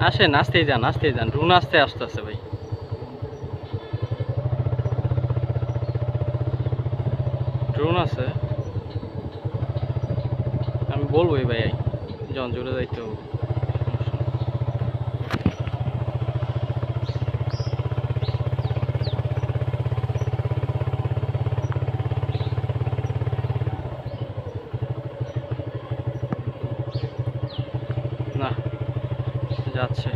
আসেন, আসতেই যান, ড্রোন আসতেছে ভাই। ড্রোন আছে, আমি বলবোই ভাই, যখন জোরে যাইতে হবে। না, যাচ্ছে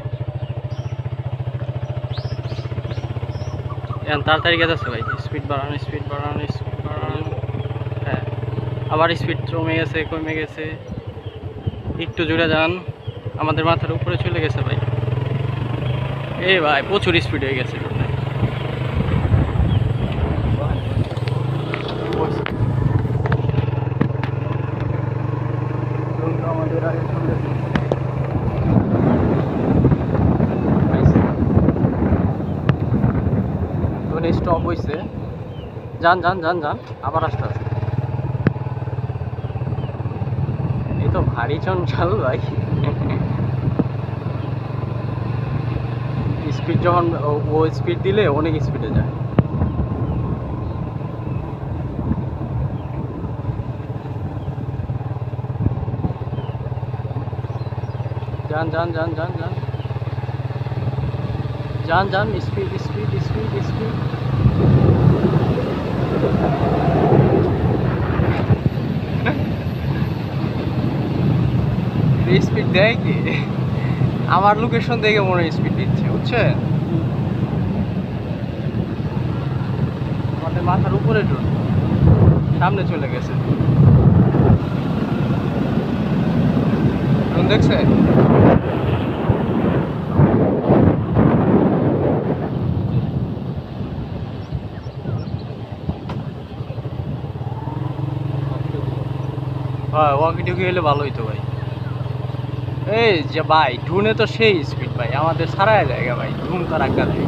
এখন, তাড়াতাড়ি গেছে ভাই, স্পিড বাড়ানো, হ্যাঁ, আবার স্পিড কমে গেছে, একটু জোরে যান, আমাদের মাথার উপরে চলে গেছে ভাই। এই ভাই প্রচুর স্পিড হয়ে গেছে। স্টপ হয়েছে, যান, আবার আসতে আছে। এই তো ভারী চঞ্চল ভাই। স্পিড যখন ও স্পিড দিলে অনেক স্পিডে যায়। যান, স্পিড। স্পিড দেয় কি? আমার লোকেশন দেখে মনে হয় স্পিড দিচ্ছে, বুঝছেন? আমাদের মাথার উপরে ড্রোন সামনে চলে গেছে। ড্রোন দেখছে? হ্যাঁ, ওয়াকি টুকি হলে ভালো হইতো ভাই। এই যে ভাই, ড্রোনে তো সেই স্পিড ভাই, আমাদের সারায় জায়গা ভাই, ড্রোন তো রাখা যায়।